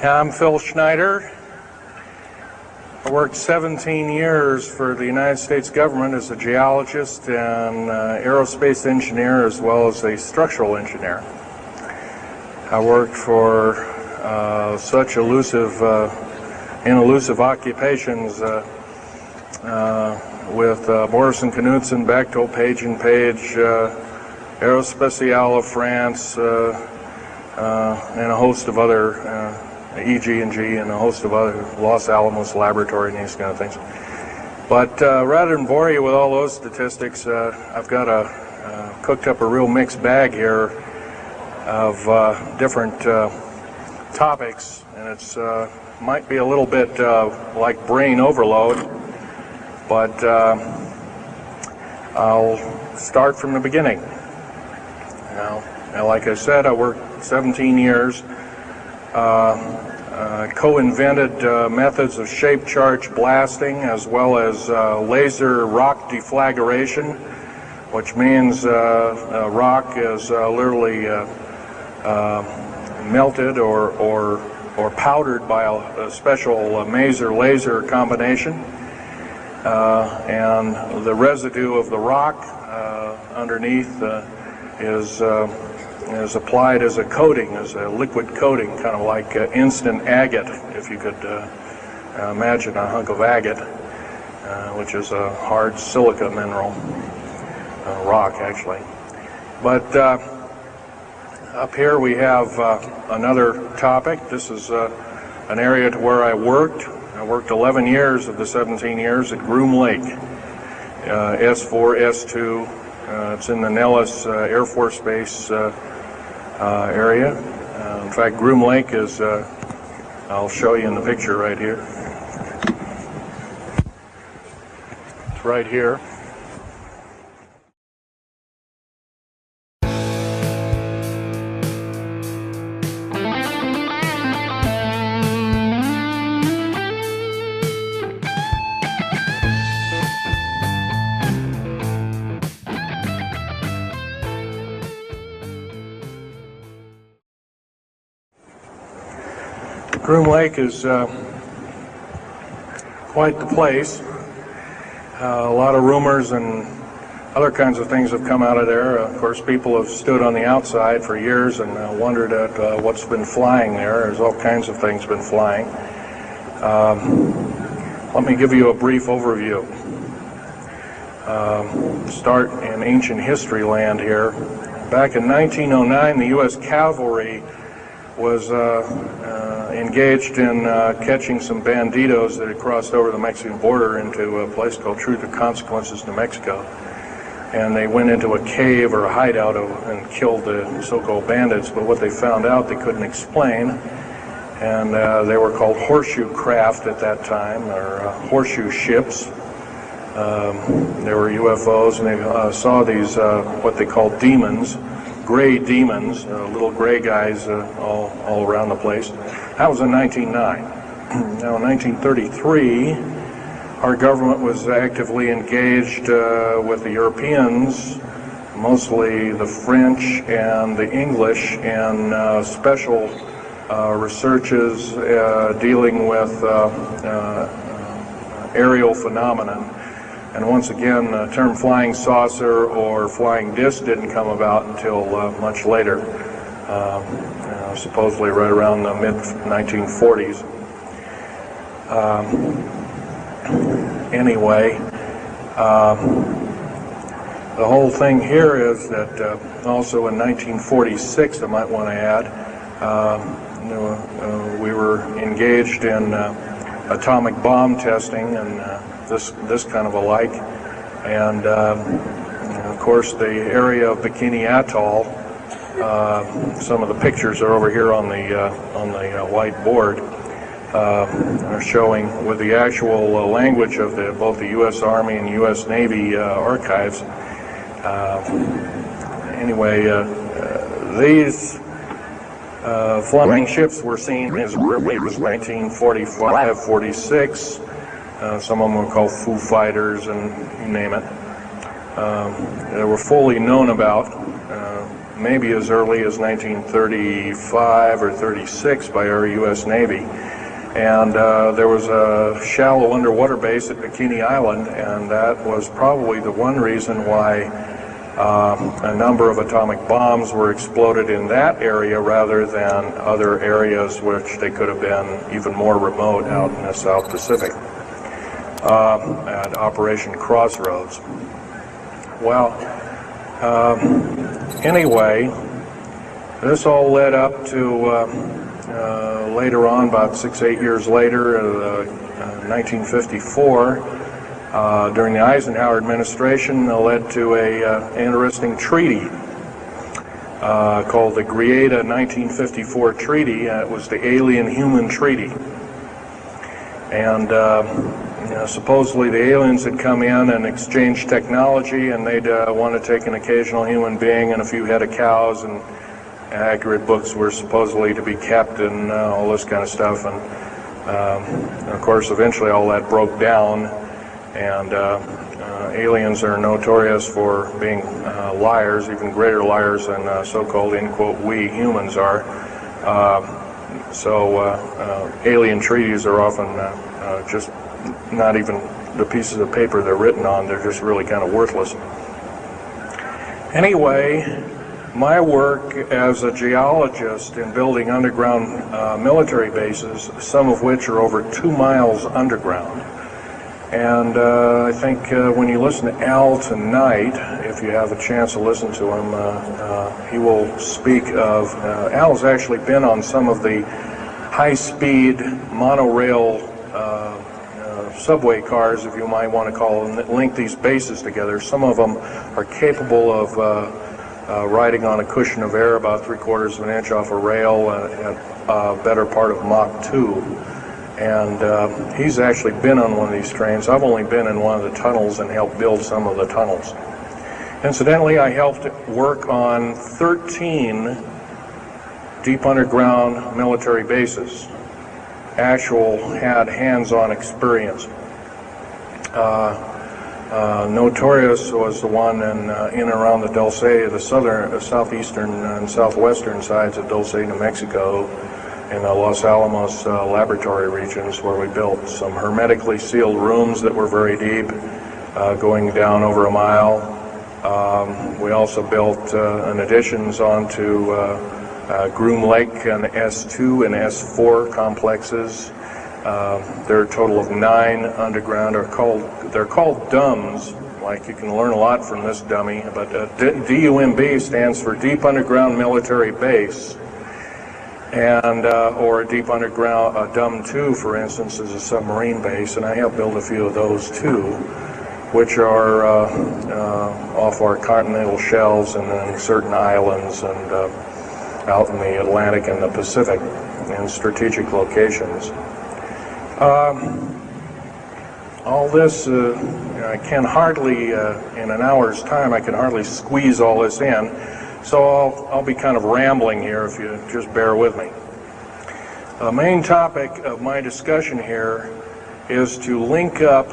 I'm Phil Schneider. I worked 17 years for the United States government as a geologist and aerospace engineer as well as a structural engineer. I worked for such elusive occupations with Morrison Knudsen, Bechtel, Page & Page, Aerospatiale of France, and a host of other EG&G and a host of other, Los Alamos Laboratory and these kind of things. But rather than bore you with all those statistics, I've got cooked up a real mixed bag here of different topics, and it's might be a little bit like brain overload, but I'll start from the beginning. Now, like I said, I worked 17 years. Co-invented methods of shape charge blasting as well as laser rock deflagration, which means rock is literally melted or powdered by a special laser combination, and the residue of the rock underneath is applied as a coating, as a liquid coating, kind of like instant agate, if you could imagine a hunk of agate, which is a hard silica mineral, rock actually. But up here we have another topic. This is an area to where I worked. I worked 11 years of the 17 years at Groom Lake, S4, S2. It's in the Nellis Air Force Base area. In fact, Groom Lake is, I'll show you in the picture right here. It's right here. Groom Lake is quite the place. A lot of rumors and other kinds of things have come out of there. Of course, people have stood on the outside for years and wondered at what's been flying there. There's all kinds of things been flying. Let me give you a brief overview. Start in ancient history land here. Back in 1909, the U.S. cavalry was engaged in catching some banditos that had crossed over the Mexican border into a place called Truth or Consequences, New Mexico. And they went into a cave or a hideout and killed the so-called bandits, but what they found out they couldn't explain. And they were called horseshoe craft at that time, or horseshoe ships. They were UFOs, and they saw these, what they called demons, gray demons, little gray guys all around the place. That was in 1909. Now in 1933, our government was actively engaged with the Europeans, mostly the French and the English, in special researches dealing with aerial phenomenon. And once again, the term flying saucer or flying disc didn't come about until much later, supposedly right around the mid-1940s. Anyway, the whole thing here is that also in 1946, I might want to add, we were engaged in atomic bomb testing and this kind of a like, and of course the area of Bikini Atoll. Some of the pictures are over here on the white board. Are showing with the actual language of both the U.S. Army and U.S. Navy archives. Anyway, these flying ships were seen as early as 1945, 46. Some of them were called Foo Fighters, and you name it. They were fully known about maybe as early as 1935 or 36 by our U.S. Navy. And there was a shallow underwater base at Bikini Island, and that was probably the one reason why a number of atomic bombs were exploded in that area rather than other areas which they could have been even more remote out in the South Pacific at Operation Crossroads. Well, anyway, this all led up to later on, about 6-8 years later, 1954, during the Eisenhower administration, led to an interesting treaty called the Greada 1954 Treaty. It was the Alien-Human Treaty. And supposedly the aliens had come in and exchanged technology, and they'd want to take an occasional human being and a few head of cows, and accurate books were supposedly to be kept and all this kind of stuff. And of course, eventually all that broke down, and aliens are notorious for being liars, even greater liars than so-called, in quote, we humans are. So alien treaties are often just not even the pieces of paper they're written on, they're just really kind of worthless. Anyway, my work as a geologist in building underground military bases, some of which are over 2 miles underground. And I think when you listen to Al tonight, if you have a chance to listen to him, he will speak of, Al's actually been on some of the high-speed monorail subway cars, if you might want to call them, that link these bases together. Some of them are capable of riding on a cushion of air about 3/4 of an inch off a rail at a better part of Mach 2. And he's actually been on one of these trains. I've only been in one of the tunnels and helped build some of the tunnels. Incidentally, I helped work on 13 deep underground military bases. Had hands-on experience. Notorious was the one in and around the Dulce, the southeastern and southwestern sides of Dulce, New Mexico, in the Los Alamos laboratory regions, where we built some hermetically sealed rooms that were very deep, going down over a mile. We also built additions onto Groom Lake and S2 and S4 complexes. There are a total of 9 underground. They're called DUMBs. Like, you can learn a lot from this dummy, but DUMB stands for Deep Underground Military Base, and or a deep underground DUM2, for instance, is a submarine base, and I helped build a few of those too, which are off our continental shelves and then certain islands and out in the Atlantic and the Pacific in strategic locations. All this, I can hardly, in an hour's time, I can hardly squeeze all this in, so I'll be kind of rambling here if you just bear with me. The main topic of my discussion here is to link up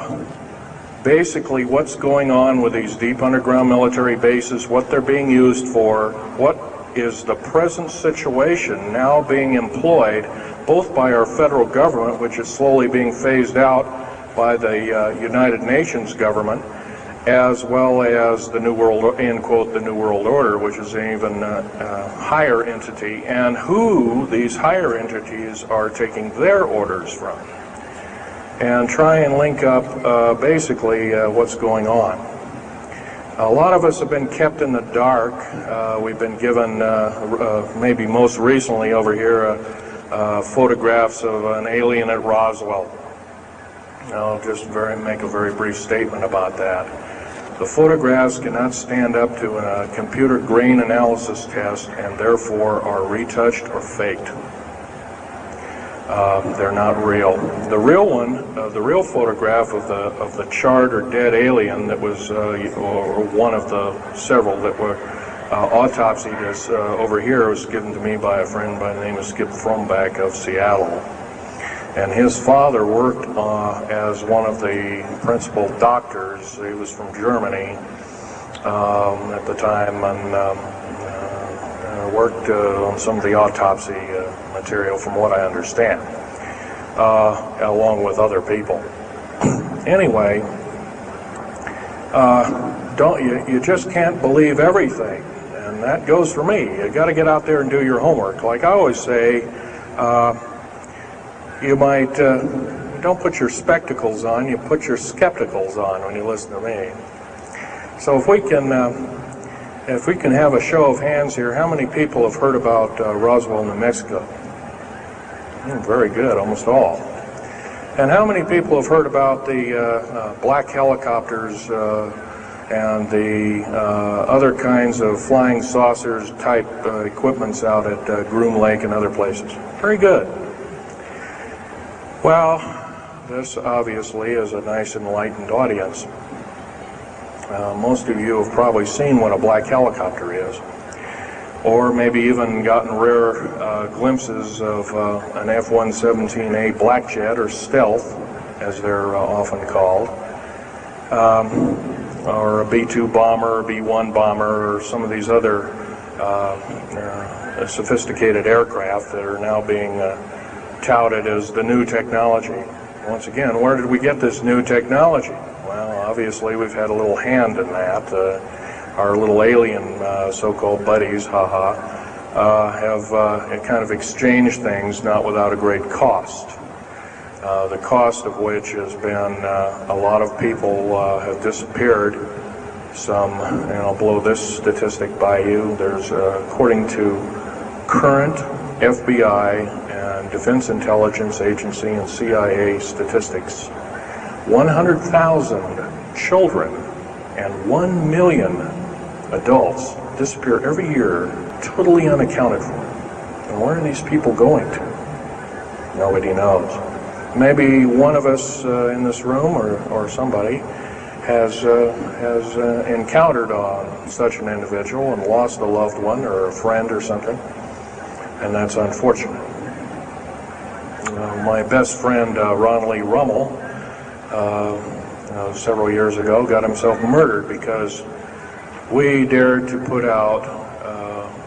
basically what's going on with these deep underground military bases, what they're being used for, what is the present situation now being employed both by our federal government, which is slowly being phased out by the United Nations government, as well as the New World, end quote, the New World Order, which is an even higher entity, and who these higher entities are taking their orders from, and try and link up basically what's going on. A lot of us have been kept in the dark. We've been given, maybe most recently over here, photographs of an alien at Roswell. I'll just make a very brief statement about that. The photographs cannot stand up to a computer grain analysis test and therefore are retouched or faked. They're not real. The real one, the real photograph of the charred or dead alien that was, or one of the several that were autopsied, is over here, was given to me by a friend by the name of Skip Frombach of Seattle. And his father worked as one of the principal doctors. He was from Germany at the time, and worked on some of the autopsy material, from what I understand, along with other people. Anyway, you just can't believe everything, and that goes for me. You got to get out there and do your homework. Like I always say, you might don't put your spectacles on, you put your skepticals on when you listen to me. So if we can have a show of hands here, how many people have heard about Roswell, New Mexico? Very good, almost all. And how many people have heard about the black helicopters and the other kinds of flying saucers type equipments out at Groom Lake and other places? Very good. Well, this obviously is a nice enlightened audience. Most of you have probably seen what a black helicopter is, or maybe even gotten rare glimpses of an F-117A black jet, or stealth as they're often called, or a B-2 bomber, or B-1 bomber, or some of these other sophisticated aircraft that are now being touted as the new technology. Once again, where did we get this new technology? Well, obviously we've had a little hand in that. Our little alien so-called buddies, have kind of exchanged things, not without a great cost. The cost of which has been a lot of people have disappeared. Some, and I'll blow this statistic by you, there's, according to current FBI and Defense Intelligence Agency and CIA statistics, 100,000 children and 1 million adults disappear every year, totally unaccounted for. And where are these people going to? Nobody knows. Maybe one of us in this room, or somebody, has encountered on such an individual and lost a loved one or a friend or something, and that's unfortunate. My best friend, Ron Lee Rummel, several years ago, got himself murdered because we dared to put out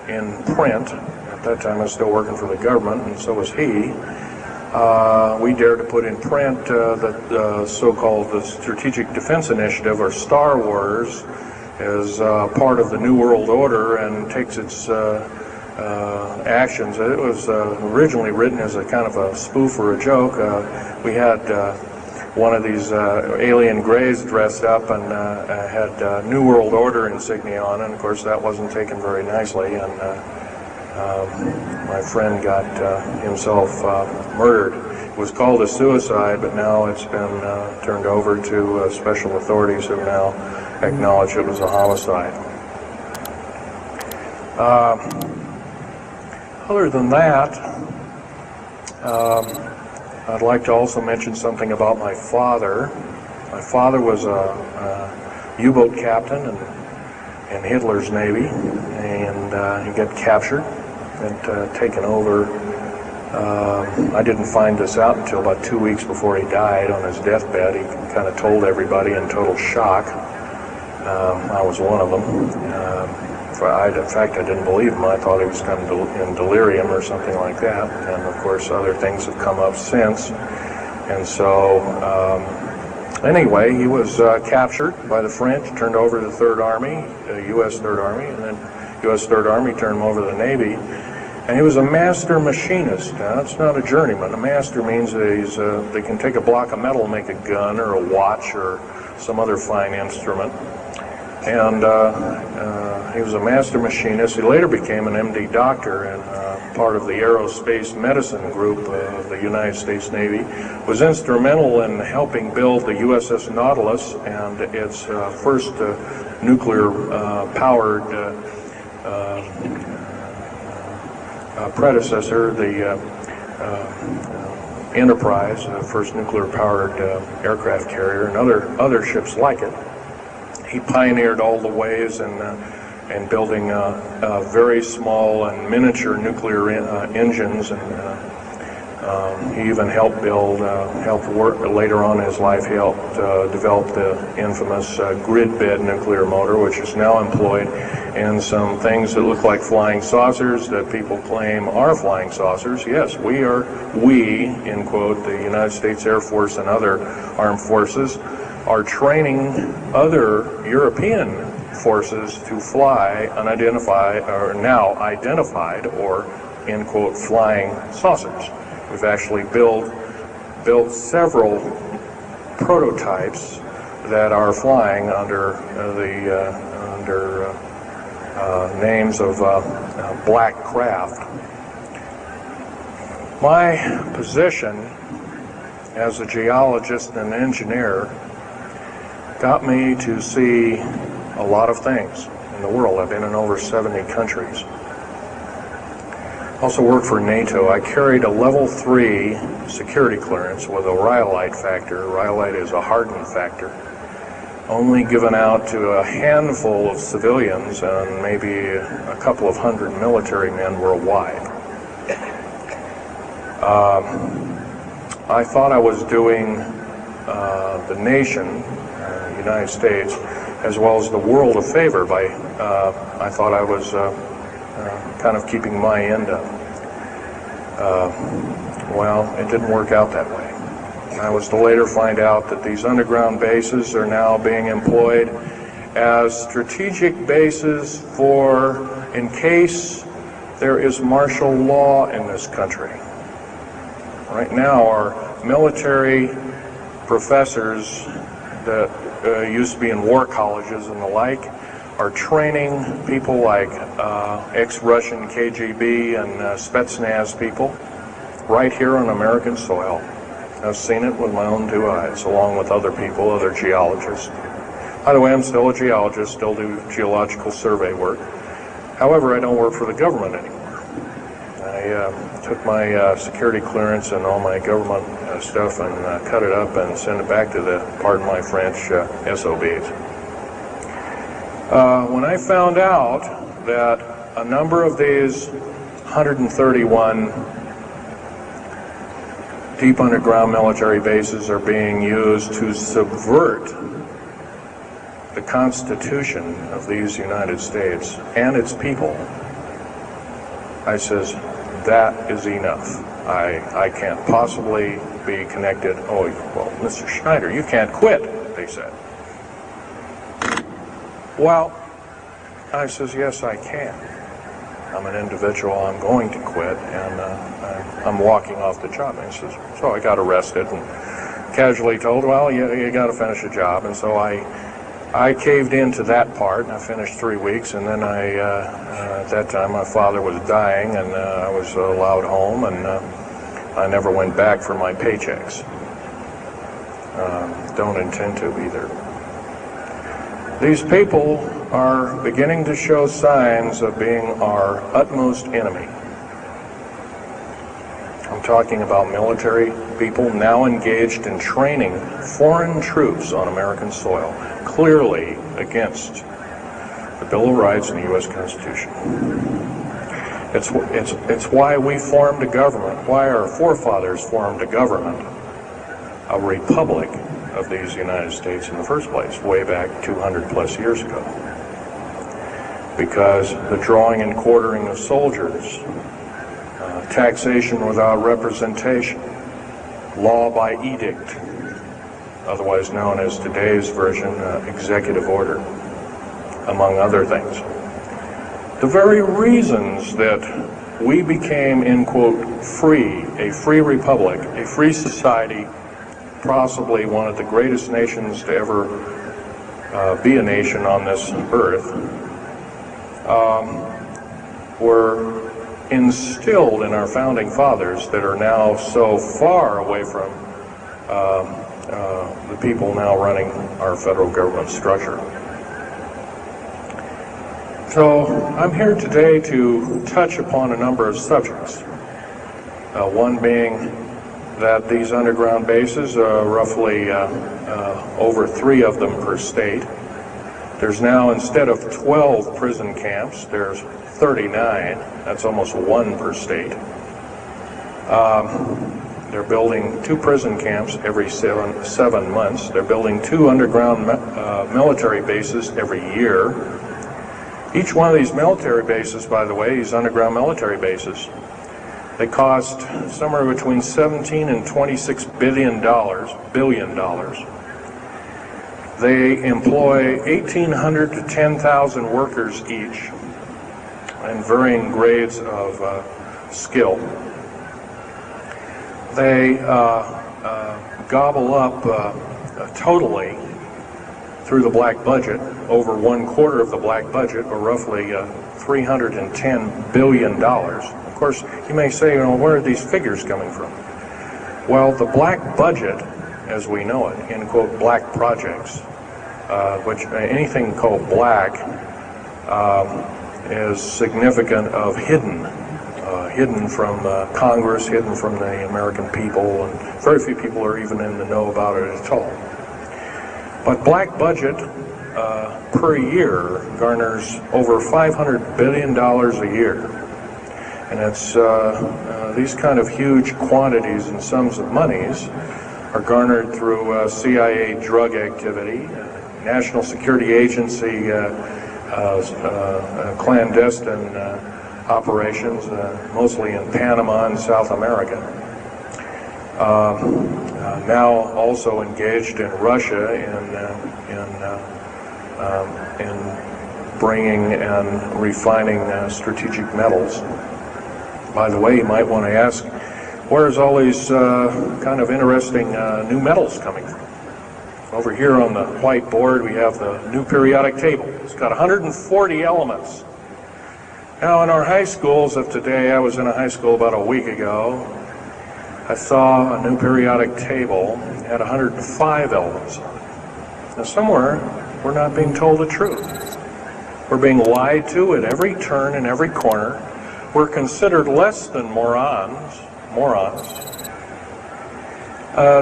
in print, at that time I was still working for the government, and so was he, we dared to put in print the so-called the Strategic Defense Initiative, or Star Wars, as part of the New World Order and takes its actions. It was originally written as a kind of a spoof or a joke. We had one of these alien greys dressed up and had New World Order insignia on, and of course that wasn't taken very nicely, and my friend got himself murdered. It was called a suicide, but now it's been turned over to special authorities who now acknowledge it was a homicide. Other than that, I'd like to also mention something about my father. My father was a U-boat captain in Hitler's Navy, and he got captured and taken over. I didn't find this out until about 2 weeks before he died on his deathbed. He kind of told everybody in total shock. I was one of them. In fact, I didn't believe him. I thought he was kind of in delirium or something like that. And of course, other things have come up since. And so, anyway, he was captured by the French, turned over to the Third Army, U.S. Third Army, and then U.S. Third Army turned him over to the Navy. And he was a master machinist. Now, that's not a journeyman. A master means that they can take a block of metal and make a gun or a watch or some other fine instrument. And he was a master machinist. He later became an MD doctor and part of the aerospace medicine group of the United States Navy. Was instrumental in helping build the USS Nautilus and its first nuclear-powered predecessor, the Enterprise, the first nuclear-powered aircraft carrier, and other ships like it. He pioneered all the ways in building very small and miniature nuclear engines and He even helped build, helped work, later on in his life, he helped develop the infamous grid bed nuclear motor, which is now employed in some things that look like flying saucers that people claim are flying saucers. Yes, we, in quote, the United States Air Force and other armed forces, are training other European forces to fly unidentified, or now identified, or, in quote, flying saucers. We've actually built several prototypes that are flying under names of black craft. My position as a geologist and engineer got me to see a lot of things in the world. I've been in over 70 countries. Also worked for NATO. I carried a level 3 security clearance with a rhyolite factor. Rhyolite is a hardened factor, only given out to a handful of civilians and maybe a couple of hundred military men worldwide. I thought I was doing the nation, United States, as well as the world a favor by, I thought I was kind of keeping my end up. Well, it didn't work out that way. I was to later find out that these underground bases are now being employed as strategic bases for, in case there is martial law in this country. Right now, our military professors that used to be in war colleges and the like are training people like ex-Russian KGB and Spetsnaz people right here on American soil. I've seen it with my own 2 eyes, along with other people, other geologists. By the way, I'm still a geologist, still do geological survey work. However, I don't work for the government anymore. I took my security clearance and all my government stuff and cut it up and sent it back to the, pardon my French, SOBs. When I found out that a number of these 131 deep underground military bases are being used to subvert the Constitution of these United States and its people, I says, that is enough. I can't possibly be connected. Oh, well, Mr. Schneider, you can't quit, they said. Well, I says, yes, I can. I'm an individual, I'm going to quit, and I'm walking off the job. And he says, so I got arrested and casually told, well, you got to finish a job. And so I caved into that part, and I finished 3 weeks, and then at that time, my father was dying, and I was allowed home, and I never went back for my paychecks. Don't intend to either. These people are beginning to show signs of being our utmost enemy. I'm talking about military people now engaged in training foreign troops on American soil, clearly against the Bill of Rights and the U.S. Constitution. It's why we formed a government, why our forefathers formed a government, a republic of these United States in the first place, way back 200 plus years ago. Because the drawing and quartering of soldiers, taxation without representation, law by edict, otherwise known as today's version, executive order, among other things. The very reasons that we became, in quote, free, a free republic, a free society, possibly one of the greatest nations to ever be a nation on this earth, were instilled in our founding fathers that are now so far away from the people now running our federal government structure. So I'm here today to touch upon a number of subjects. One being that these underground bases are roughly over 3 of them per state. There's now, instead of 12 prison camps, there's 39. That's almost 1 per state. They're building 2 prison camps every 7 months. They're building 2 underground military bases every year. Each one of these military bases, by the way, these underground military bases, they cost somewhere between $17 and $26 billion. They employ 1,800 to 10,000 workers each in varying grades of skill. They gobble up totally through the black budget, over 1/4 of the black budget, or roughly $310 billion. Of course, you may say, you know, where are these figures coming from? Well, the black budget, as we know it, in quote, black projects, which anything called black is significant of hidden from Congress, hidden from the American people, and very few people are even in the know about it at all. But black budget per year garners over $500 billion a year. And it's these kind of huge quantities and sums of monies are garnered through CIA drug activity, National Security Agency clandestine operations, mostly in Panama and South America. Now also engaged in Russia in bringing and refining strategic metals. By the way, you might want to ask, where's all these kind of interesting new metals coming from? Over here on the whiteboard we have the new periodic table. It's got 140 elements. Now in our high schools of today, I was in a high school about a week ago, I saw a new periodic table had 105 elements. Now somewhere we're not being told the truth. We're being lied to at every turn and every corner. We're considered less than morons.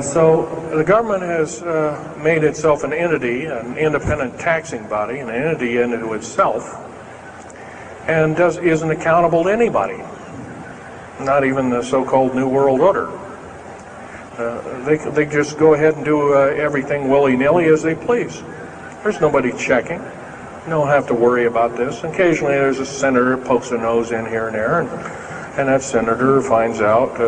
So the government has made itself an entity, an independent taxing body, an entity into itself, and isn't accountable to anybody, not even the so-called New World Order. They just go ahead and do everything willy-nilly as they please. There's nobody checking. You don't have to worry about this. Occasionally there's a senator that pokes a nose in here and there, and that senator finds out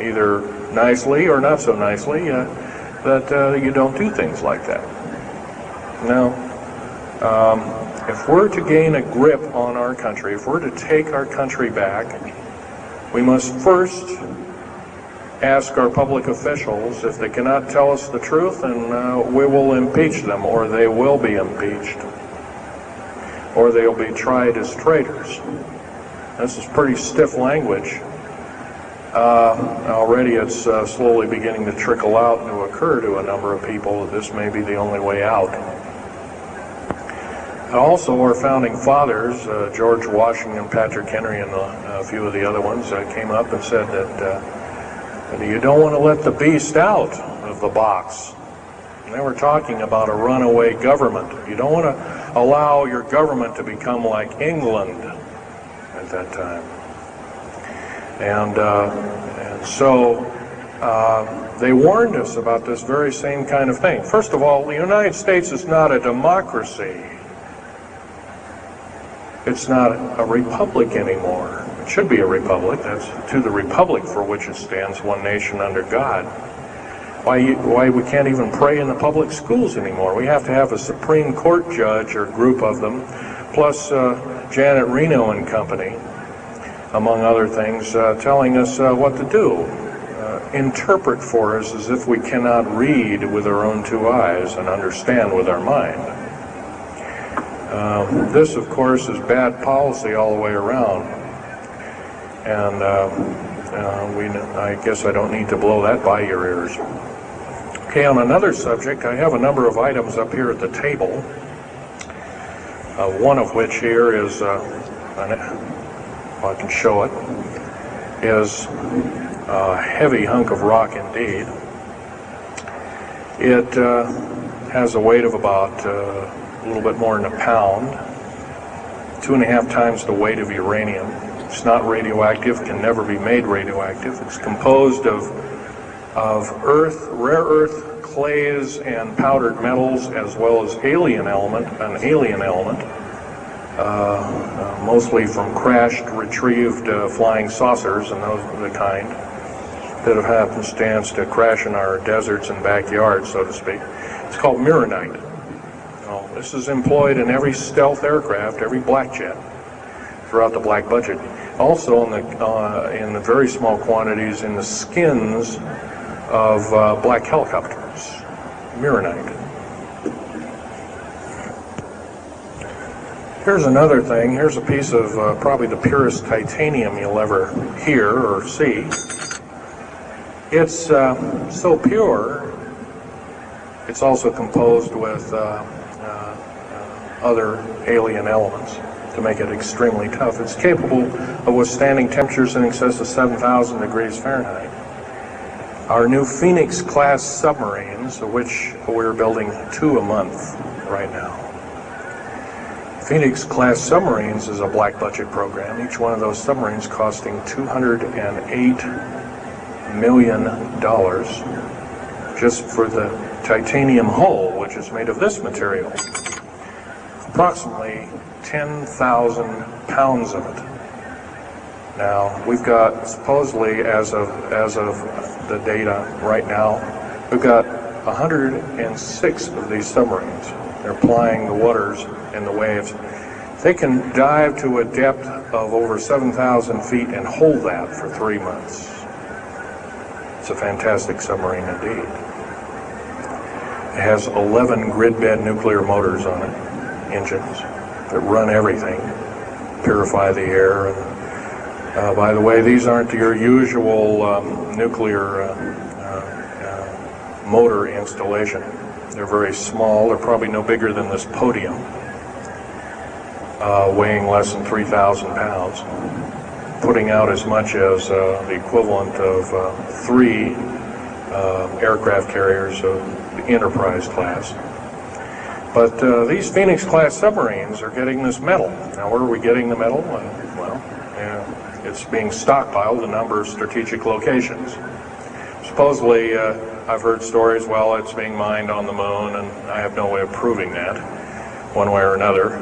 either nicely or not so nicely that you don't do things like that. Now, if we're to gain a grip on our country, if we're to take our country back, we must first ask our public officials if they cannot tell us the truth, and we will impeach them, or they will be impeached, or they'll be tried as traitors. This is pretty stiff language. Already it's slowly beginning to trickle out and to occur to a number of people that this may be the only way out. Also, our founding fathers, George Washington, Patrick Henry, and a few of the other ones, came up and said that you don't want to let the beast out of the box. And they were talking about a runaway government. You don't want to allow your government to become like England at that time. And so they warned us about this very same kind of thing. First of all, the United States is not a democracy. It's not a republic anymore. It should be a republic. That's to the republic for which it stands, one nation under God. Why we can't even pray in the public schools anymore. We have to have a Supreme Court judge or group of them, plus Janet Reno and company, among other things, telling us what to do. Interpret for us as if we cannot read with our own 2 eyes and understand with our mind. This, of course, is bad policy all the way around. And I guess I don't need to blow that by your ears. Okay, on another subject, I have a number of items up here at the table. One of which here is, I can show it, is a heavy hunk of rock indeed. It has a weight of about a little bit more than a pound, 2.5 times the weight of uranium. It's not radioactive, can never be made radioactive. It's composed of earth, rare earth, clays, and powdered metals, as well as an alien element, mostly from crashed, retrieved flying saucers and those of the kind that have happenstance to crash in our deserts and backyards, so to speak. It's called mironite. This is employed in every stealth aircraft, every black jet, throughout the black budget. Also in the very small quantities in the skins of black helicopters. Mironite. Here's another thing. Here's a piece of probably the purest titanium you'll ever hear or see. It's so pure, it's also composed with other alien elements to make it extremely tough. It's capable of withstanding temperatures in excess of 7,000 degrees Fahrenheit. Our new Phoenix-class submarines, of which we're building 2 a month right now. Phoenix-class submarines is a black budget program. Each one of those submarines costing $208 million just for the titanium hull, which is made of this material. Approximately 10,000 pounds of it. Now, we've got, supposedly, as of the data right now, we've got 106 of these submarines. They're plying the waters and the waves. They can dive to a depth of over 7,000 feet and hold that for 3 months. It's a fantastic submarine indeed. It has 11 grid-bed nuclear motors on it, engines, that run everything, purify the air. And, by the way, these aren't your usual nuclear motor installation. They're very small. They're probably no bigger than this podium, weighing less than 3,000 pounds, putting out as much as the equivalent of 3 aircraft carriers of the Enterprise class. But these Phoenix-class submarines are getting this metal. Now, where are we getting the metal? It's being stockpiled in a number of strategic locations. Supposedly, I've heard stories, well, it's being mined on the moon, and I have no way of proving that, one way or another.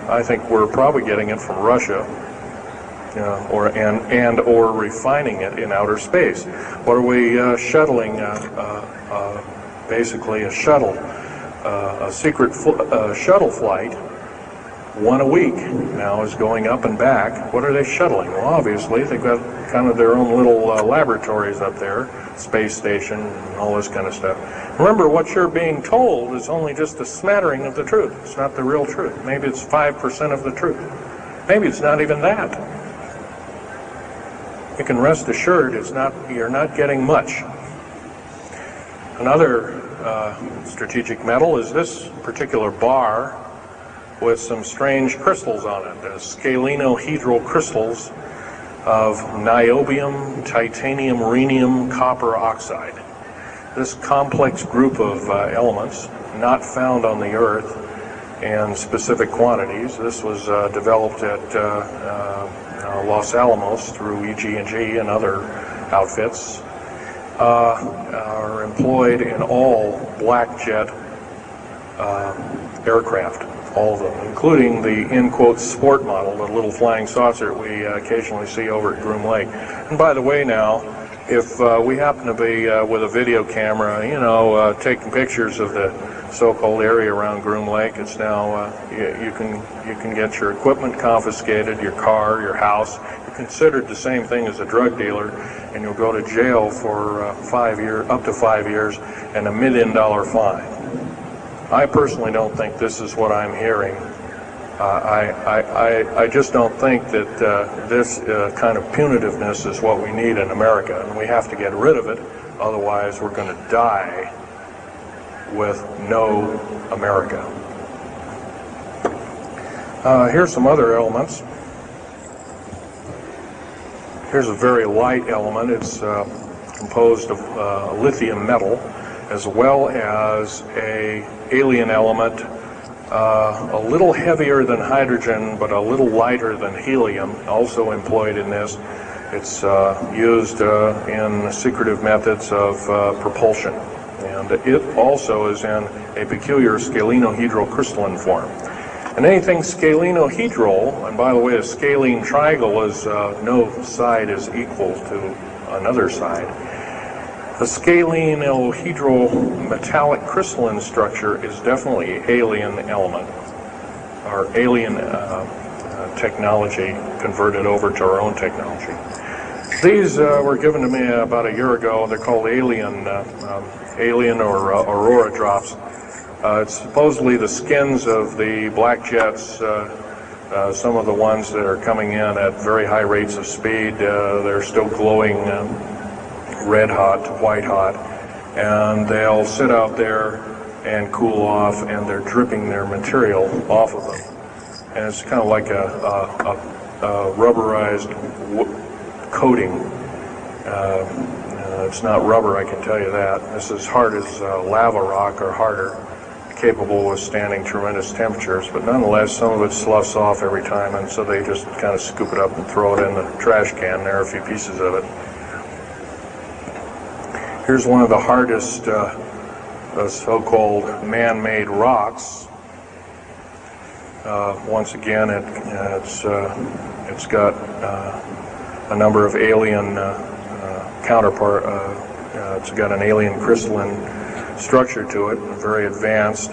I think we're probably getting it from Russia, or refining it in outer space. What are we shuttling? Basically, a shuttle, a secret shuttle flight. 1 a week now is going up and back. What are they shuttling? Well, obviously, they've got kind of their own little laboratories up there, space station, and all this kind of stuff. Remember, what you're being told is only just a smattering of the truth. It's not the real truth. Maybe it's 5% of the truth. Maybe it's not even that. You can rest assured you're not getting much. Another strategic metal is this particular bar with some strange crystals on it, scalenohedral crystals of niobium, titanium, rhenium, copper oxide. This complex group of elements, not found on the Earth in specific quantities. This was developed at Los Alamos through EG&G and other outfits, are employed in all black jet aircraft. All of them, including the, in quotes, sport model, the little flying saucer we occasionally see over at Groom Lake. And by the way now, if we happen to be with a video camera, taking pictures of the so-called area around Groom Lake, it's now, you can get your equipment confiscated, your car, your house. You're considered the same thing as a drug dealer, and you'll go to jail for up to 5 years, and $1 million fine. I personally don't think this is what I'm hearing. I just don't think that this kind of punitiveness is what we need in America, and we have to get rid of it. Otherwise, we're going to die with no America. Here's some other elements. Here's a very light element. It's composed of lithium metal, as well as a alien element a little heavier than hydrogen, but a little lighter than helium, also employed in this. It's used in secretive methods of propulsion, and it also is in a peculiar scalenohedral crystalline form. And anything scalenohedral, and by the way, a scalene triangle is no side is equal to another side. The scalenohedral metallic crystalline structure is definitely alien element, or alien technology converted over to our own technology. These were given to me about a year ago. They're called alien or aurora drops. It's supposedly the skins of the black jets, some of the ones that are coming in at very high rates of speed. They're still glowing red hot to white hot, and they'll sit out there and cool off, and they're dripping their material off of them. And it's kind of like a rubberized coating. It's not rubber, I can tell you that. This is hard as lava rock, or harder, capable of withstanding tremendous temperatures, but nonetheless some of it sloughs off every time, and so they just kind of scoop it up and throw it in the trash can. There are a few pieces of it. Here's one of the hardest so-called man-made rocks. Once again, it's got a number of alien counterpart. It's got an alien crystalline structure to it, very advanced.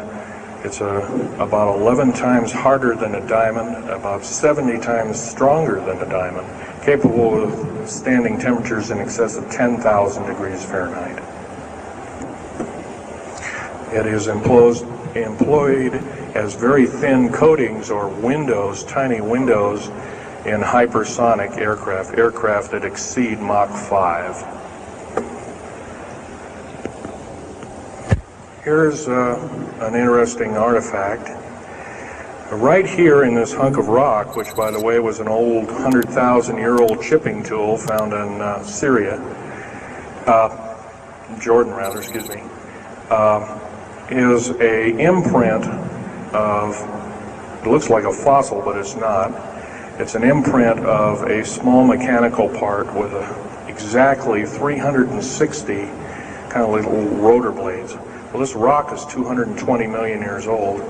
It's about 11 times harder than a diamond, about 70 times stronger than a diamond, capable of standing temperatures in excess of 10,000 degrees Fahrenheit. It is employed as very thin coatings or windows, tiny windows, in hypersonic aircraft that exceed Mach 5. Here's an interesting artifact. Right here in this hunk of rock, which by the way was an old 100,000-year-old chipping tool found in Syria, Jordan rather, excuse me, is a imprint of, it looks like a fossil, but it's not. It's an imprint of a small mechanical part with exactly 360 kind of little rotor blades. Well, this rock is 220 million years old.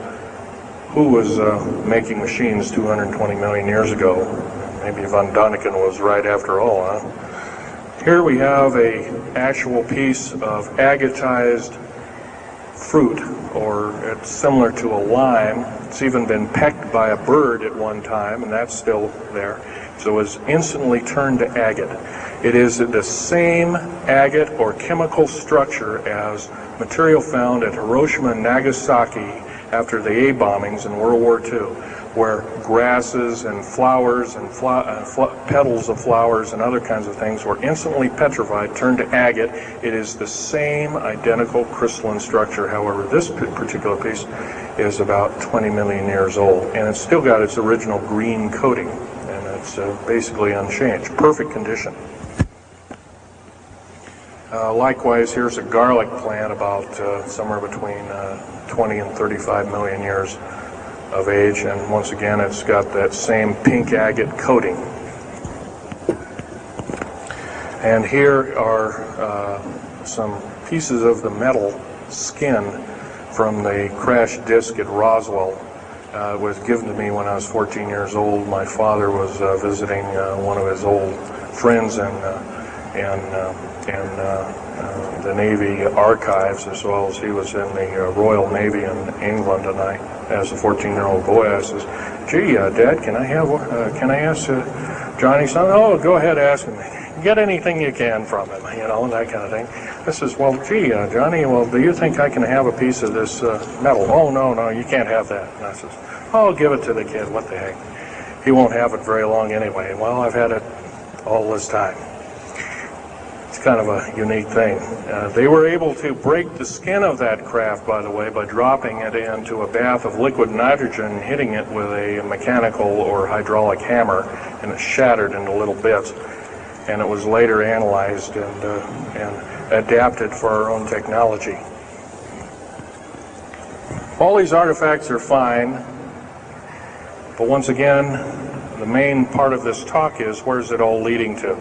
Who was making machines 220 million years ago? Maybe von Däniken was right after all, huh? Here we have an actual piece of agatized fruit, or it's similar to a lime. It's even been pecked by a bird at one time, and that's still there. So it was instantly turned to agate. It is the same agate or chemical structure as material found at Hiroshima and Nagasaki after the A bombings in World War II, where grasses and flowers and petals of flowers and other kinds of things were instantly petrified, turned to agate. It is the same identical crystalline structure. However, this particular piece is about 20 million years old, and it's still got its original green coating, and it's basically unchanged, perfect condition. Likewise, here's a garlic plant about somewhere between 20 and 35 million years of age, and once again it's got that same pink agate coating. And here are some pieces of the metal skin from the crash disk at Roswell. It was given to me when I was 14 years old. My father was visiting one of his old friends in the Navy archives, as well as he was in the Royal Navy in England. And I, as a 14-year-old boy, I says, "Gee, Dad, can I ask Johnny something?" "Oh, go ahead, ask him. Get anything you can from him," you know, and that kind of thing. I says, "Well, gee, Johnny, well, do you think I can have a piece of this metal?" "Oh, no, you can't have that." And I says, "Oh, give it to the kid. What the heck? He won't have it very long anyway." Well, I've had it all this time. It's kind of a unique thing. They were able to break the skin of that craft, by the way, by dropping it into a bath of liquid nitrogen and hitting it with a mechanical or hydraulic hammer, and it shattered into little bits. And it was later analyzed and adapted for our own technology. All these artifacts are fine, but once again, the main part of this talk is, where's it all leading to?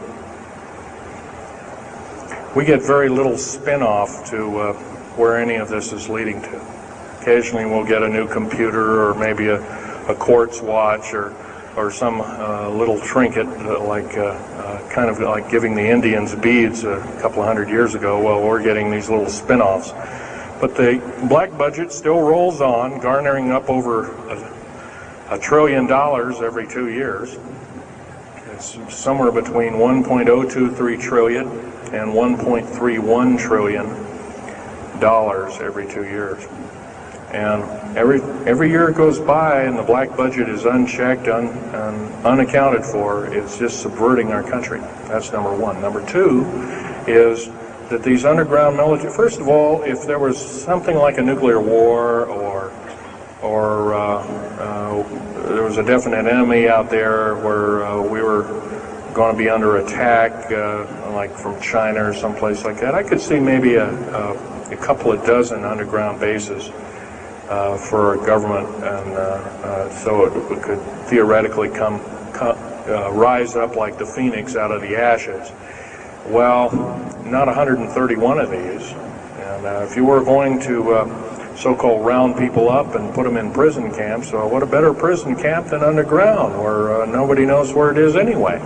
We get very little spin-off to where any of this is leading to. Occasionally we'll get a new computer, or maybe a quartz watch, or some little trinket, kind of like giving the Indians beads a couple of hundred years ago. Well, we're getting these little spin-offs. But the black budget still rolls on, garnering up over $1 trillion every 2 years. It's somewhere between 1.023 trillion and 1.31 trillion dollars every 2 years. And every year it goes by and the black budget is unchecked, unaccounted for, it's just subverting our country. That's number one. Number two is that these underground military, first of all, if there was something like a nuclear war, or there was a definite enemy out there where we were going to be under attack, like from China or someplace like that, I could see maybe a couple of dozen underground bases for a government, and so it could theoretically rise up like the phoenix out of the ashes. Well, not 131 of these, and if you were going to so-called round people up and put them in prison camps, what a better prison camp than underground, where nobody knows where it is anyway.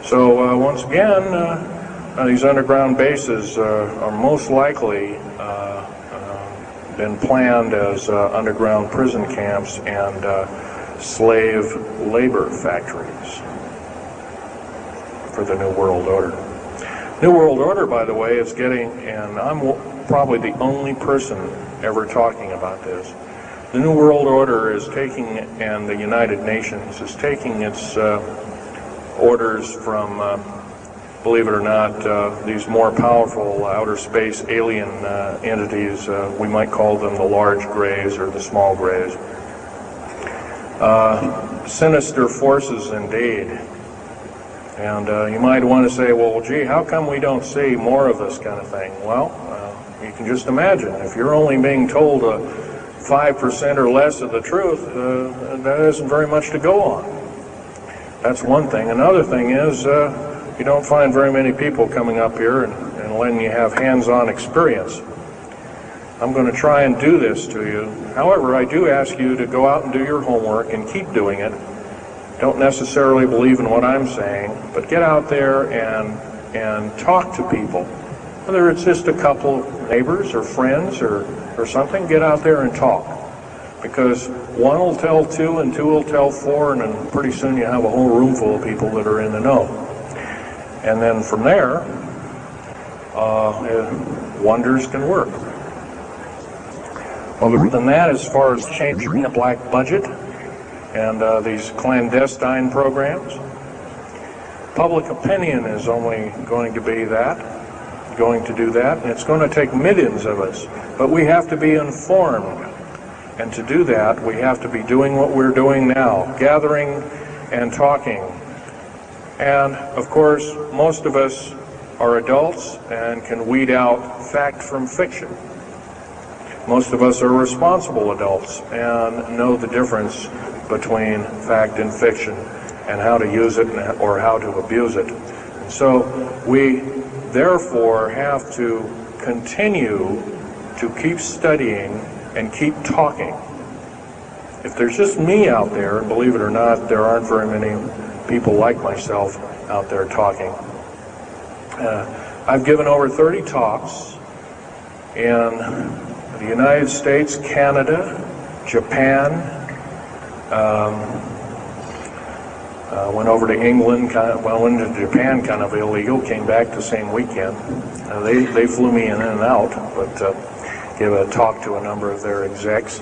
So once again, these underground bases are most likely been planned as underground prison camps and slave labor factories for the New World Order. New World Order, by the way, is getting, and I'm probably the only person ever talking about this, the New World Order is taking, and the United Nations is taking its orders from, believe it or not, these more powerful outer space alien entities. We might call them the large grays or the small grays. Sinister forces indeed. And you might want to say, well, gee, how come we don't see more of this kind of thing? Well, you can just imagine. If you're only being told 5% or less of the truth, that isn't very much to go on. That's one thing. Another thing is, you don't find very many people coming up here and letting you have hands-on experience. I'm going to try and do this to you. However, I do ask you to go out and do your homework and keep doing it. Don't necessarily believe in what I'm saying, but get out there and talk to people. Whether it's just a couple of neighbors or friends or something, get out there and talk. Because one will tell two and two will tell four, and then pretty soon you have a whole room full of people that are in the know. And then from there, wonders can work. Other than that, as far as changing the black budget and these clandestine programs, public opinion is only going to be that, going to do that, and it's going to take millions of us. But we have to be informed, and to do that, we have to be doing what we're doing now, gathering and talking. And of course, most of us are adults and can weed out fact from fiction. Most of us are responsible adults and know the difference between fact and fiction and how to use it or how to abuse it. So we therefore have to continue to keep studying and keep talking. If there's just me out there, and believe it or not, there aren't very many people like myself out there talking. I've given over 30 talks in the United States, Canada, Japan, went over to England, went into Japan kind of illegal, came back the same weekend. They flew me in and out, but gave a talk to a number of their execs,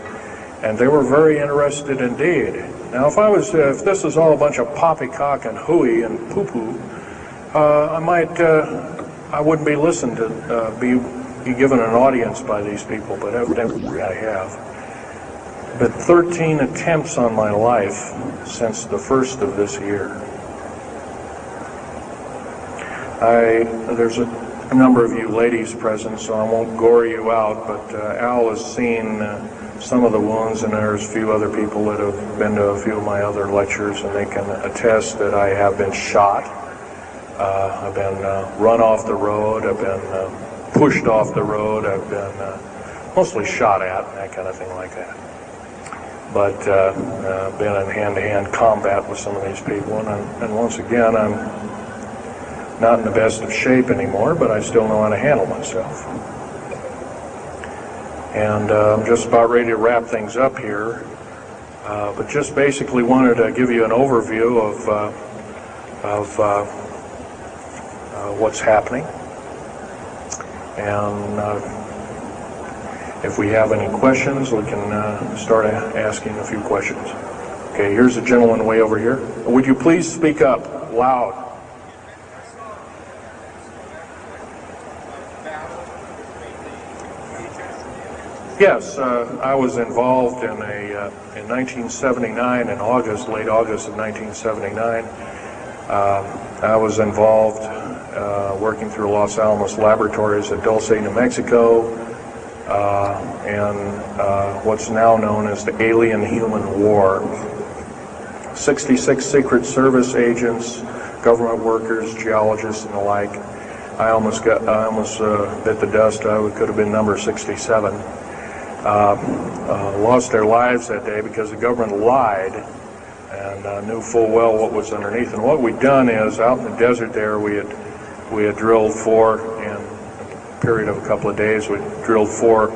and they were very interested indeed. Now, if this is all a bunch of poppycock and hooey and poo-poo, I wouldn't be listened to, be given an audience by these people, but evidently I have. But 13 attempts on my life since the first of this year. There's a number of you ladies present, so I won't gore you out, but Al has seen some of the wounds, and there's a few other people that have been to a few of my other lectures, and they can attest that I have been shot. I've been run off the road, I've been pushed off the road, I've been mostly shot at, and that kind of thing like that. But been in hand-to-hand combat with some of these people, and once again, I'm not in the best of shape anymore, but I still know how to handle myself. And I'm just about ready to wrap things up here, but just basically wanted to give you an overview of what's happening. And if we have any questions, we can start asking a few questions. Okay, here's a gentleman way over here. Would you please speak up loud? Yes, I was involved in in 1979, in August, late August of 1979. I was involved working through Los Alamos Laboratories at Dulce, New Mexico, and what's now known as the Alien-Human War. 66 Secret Service agents, government workers, geologists, and the like. I almost bit the dust. I could have been number 67. Lost their lives that day because the government lied and knew full well what was underneath. And what we'd done is, out in the desert there, we had drilled in a period of a couple of days, we drilled 4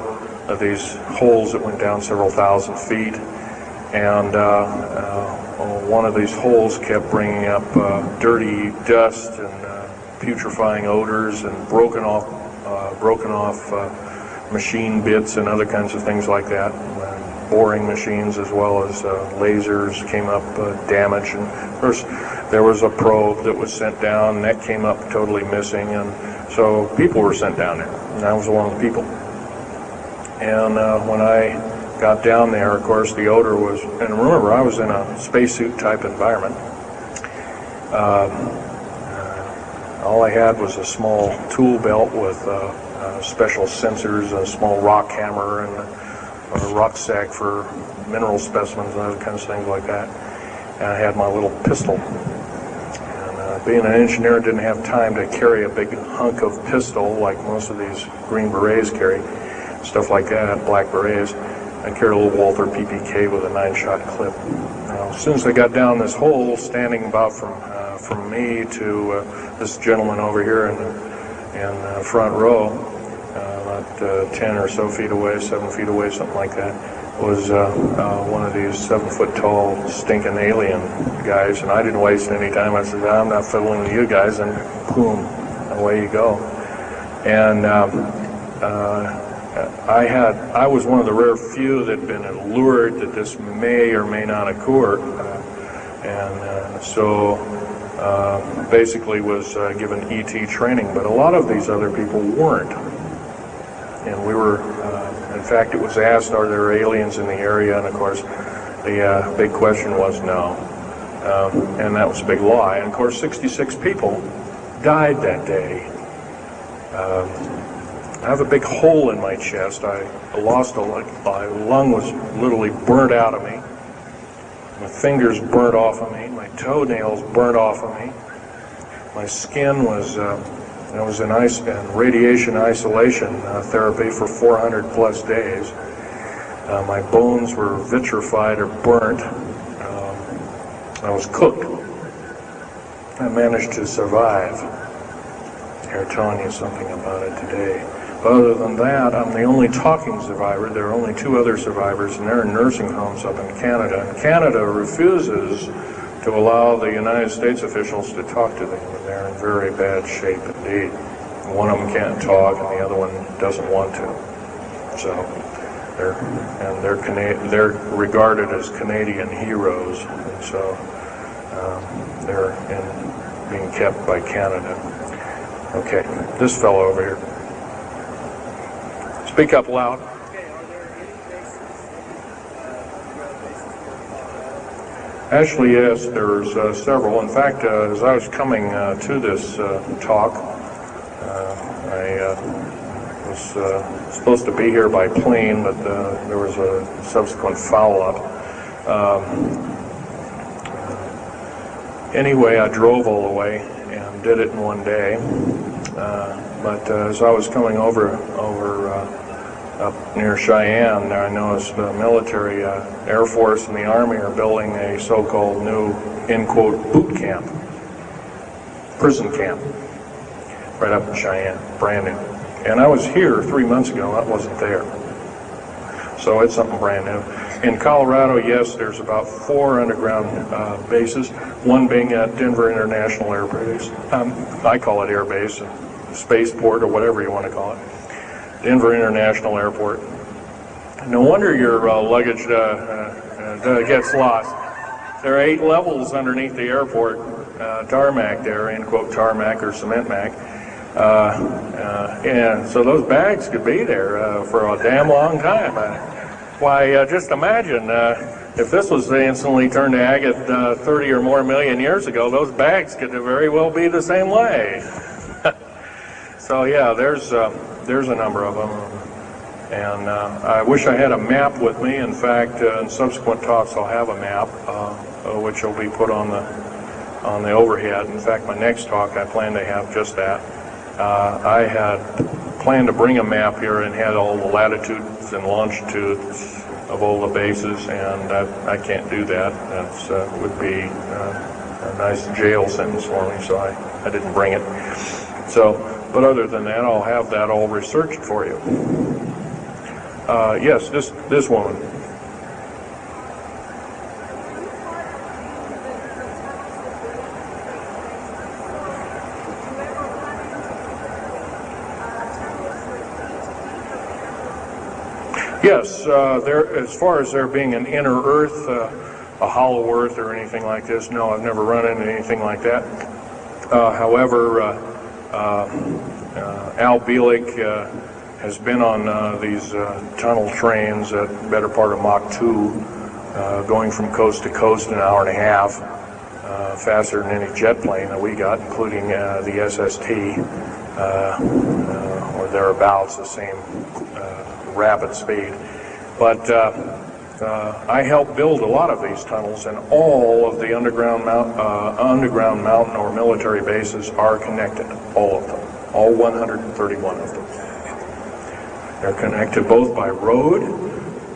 of these holes that went down several thousand feet. And one of these holes kept bringing up dirty dust and putrefying odors and broken off machine bits and other kinds of things like that. Boring machines as well as lasers came up damaged. And of course, there was a probe that was sent down, and that came up totally missing. And so people were sent down there, and I was one of the people. And when I got down there, of course, the odor was, and remember, I was in a spacesuit type environment. All I had was a small tool belt with special sensors, a small rock hammer, and a rucksack for mineral specimens and other kinds of things like that. And I had my little pistol. And being an engineer, didn't have time to carry a big hunk of pistol like most of these Green Berets carry, stuff like that, Black Berets. I carried a little Walther PPK with a 9-shot clip. As soon as I got down this hole, standing about from me to this gentleman over here in the front row, about 10 or so feet away, 7 feet away, something like that, was one of these 7-foot-tall stinking alien guys, and I didn't waste any time. I said, I'm not fiddling with you guys, and boom, away you go. And I was one of the rare few that had been allured that this may or may not occur, and so basically was given ET training, but a lot of these other people weren't. And we were, in fact, it was asked, are there aliens in the area? And of course, the big question was no. And that was a big lie. And of course, 66 people died that day. I have a big hole in my chest. I lost a lung. My lung was literally burnt out of me. My fingers burnt off of me. My toenails burnt off of me. My skin was, I was in radiation isolation therapy for 400 plus days. My bones were vitrified or burnt. I was cooked. I managed to survive. They're telling you something about it today. But other than that, I'm the only talking survivor. There are only 2 other survivors, and they're in nursing homes up in Canada. And Canada refuses to allow the United States officials to talk to them, and they're in very bad shape indeed. One of them can't talk, and the other one doesn't want to. So they're regarded as Canadian heroes, and so they're being kept by Canada. Okay, this fellow over here. Speak up loud. Actually, yes, there's several. In fact, as I was coming to this talk, I was supposed to be here by plane, but there was a subsequent foul-up. Anyway, I drove all the way and did it in one day. But as I was coming over up near Cheyenne, I noticed the military, Air Force and the Army are building a so-called new, in quote, boot camp, prison camp, right up in Cheyenne, brand new. And I was here 3 months ago, I wasn't there. So it's something brand new. In Colorado, yes, there's about 4 underground bases, one being at Denver International Air Base. I call it Air Base, Spaceport, or whatever you want to call it. Denver International Airport. No wonder your luggage gets lost. There are 8 levels underneath the airport, tarmac there, end quote, tarmac or cement mac. And so those bags could be there for a damn long time. Why, just imagine if this was instantly turned to agate 30 or more million years ago, those bags could very well be the same way. So yeah, there's a number of them, and I wish I had a map with me. In fact, in subsequent talks, I'll have a map, which will be put on the overhead. In fact, my next talk, I plan to have just that. I had planned to bring a map here and had all the latitudes and longitudes of all the bases, and I can't do that. That would be a nice jail sentence for me, so I didn't bring it. So, but other than that, I'll have that all researched for you. Yes, this woman. Yes, as far as there being an inner Earth, a hollow Earth or anything like this, no, I've never run into anything like that. However, Al Bielek has been on these tunnel trains at the better part of Mach 2, going from coast to coast in an hour and a half, faster than any jet plane that we got, including the SST, or thereabouts, the same rapid speed. But I helped build a lot of these tunnels, and all of the underground mountain or military bases are connected, all of them, all 131 of them. They're connected both by road,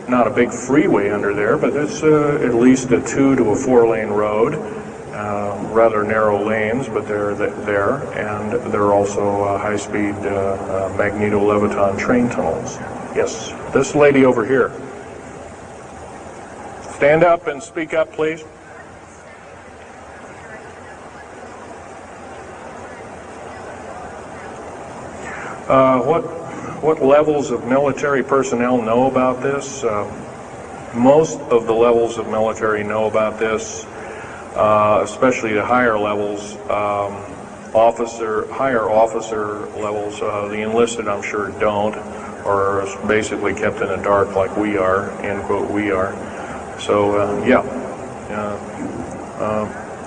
not a big freeway under there, but it's at least a 2 to a 4 lane road, rather narrow lanes, but they're there, and they're also high-speed magneto-leviton train tunnels. Yes, this lady over here. Stand up and speak up, please. What levels of military personnel know about this? Most of the levels of military know about this, especially the higher levels, higher officer levels. The enlisted, I'm sure, don't, or are basically kept in the dark like we are, end quote, we are. So, yeah.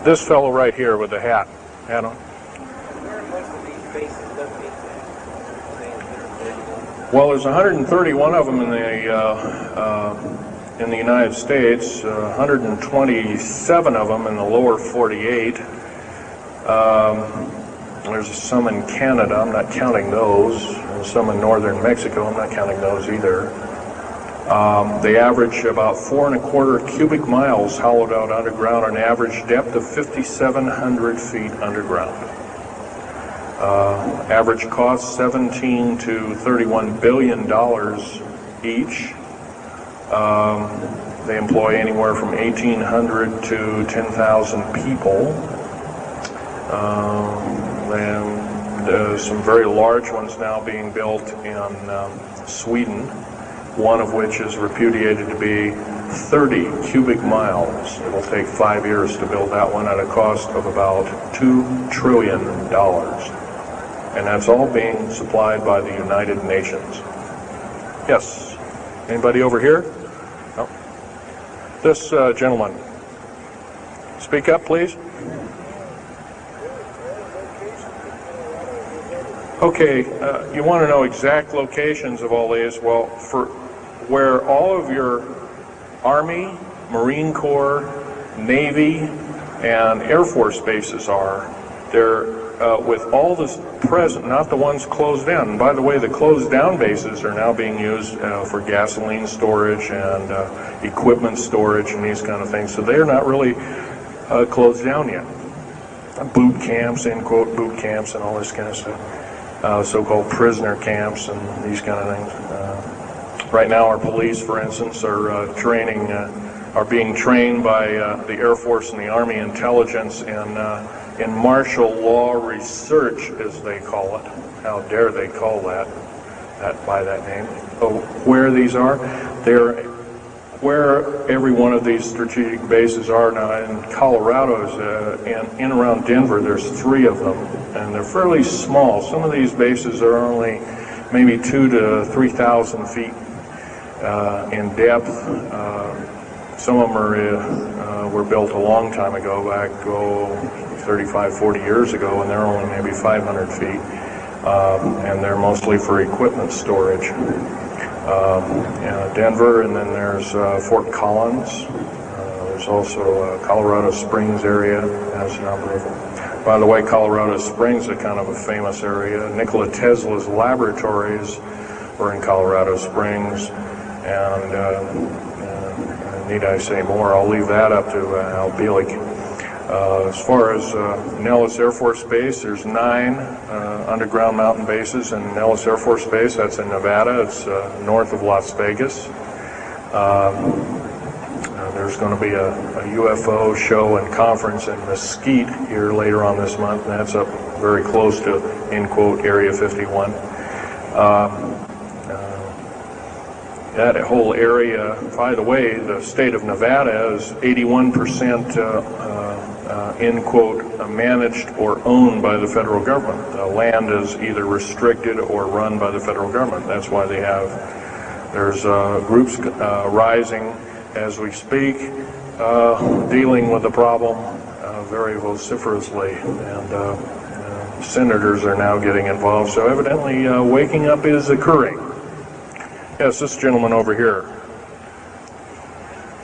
This fellow right here with the hat on. Where are most of these bases located? Well, there's 131 of them in the United States, 127 of them in the lower 48. There's some in Canada, I'm not counting those, and some in northern Mexico, I'm not counting those either. They average about 4¼ cubic miles hollowed out underground, an average depth of 5,700 feet underground. Average cost $17 to $31 billion each. They employ anywhere from 1,800 to 10,000 people. And some very large ones now being built in Sweden, one of which is repudiated to be 30 cubic miles. It will take 5 years to build that one at a cost of about $2 trillion. And that's all being supplied by the United Nations. Yes. Anybody over here? No. This gentleman. Speak up, please. Okay, you want to know exact locations of all these? Well, for where all of your Army, Marine Corps, Navy, and Air Force bases are, they're with all this present, not the ones closed down. And by the way, the closed down bases are now being used for gasoline storage and equipment storage and these kind of things. So they're not really closed down yet. Boot camps, end quote, boot camps and all this kind of stuff. So-called prisoner camps and these kind of things. Right now our police, for instance, are are being trained by the Air Force and the Army intelligence in martial law research, as they call it. How dare they call that by that name? So where these are, they're where every one of these strategic bases are now. In Colorado, in around Denver, there's 3 of them, and they're fairly small. Some of these bases are only maybe 2,000 to 3,000 feet in depth. Some of them were built a long time ago, back 35, 40 years ago, and they're only maybe 500 feet, and they're mostly for equipment storage. Denver, and then there's Fort Collins. There's also Colorado Springs area has a number of them. By the way, Colorado Springs is kind of a famous area. Nikola Tesla's laboratories were in Colorado Springs, and need I say more? I'll leave that up to Al Bielek. As far as Nellis Air Force Base, there's 9 underground mountain bases in Nellis Air Force Base. That's in Nevada. It's north of Las Vegas. There's going to be a UFO show and conference in Mesquite here later on this month, and that's up very close to, end quote, Area 51. That whole area, by the way, the state of Nevada is 81% end quote, managed or owned by the federal government. The land is either restricted or run by the federal government. That's why there's groups rising as we speak, dealing with the problem very vociferously, and senators are now getting involved. So evidently waking up is occurring. Yes, this gentleman over here.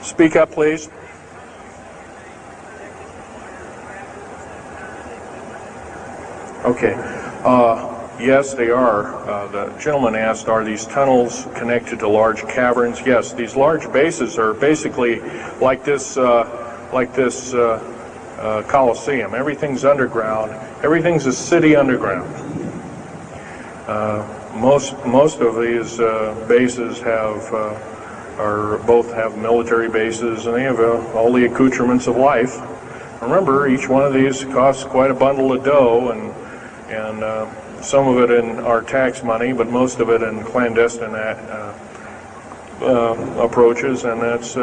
Speak up, please. Okay. Yes, they are. The gentleman asked, are these tunnels connected to large caverns? Yes, these large bases are basically like this Coliseum. Everything's underground. Everything's a city underground. Most of these bases both have military bases, and they have all the accoutrements of life. Remember, each one of these costs quite a bundle of dough, and some of it in our tax money, but most of it in clandestine approaches, and that's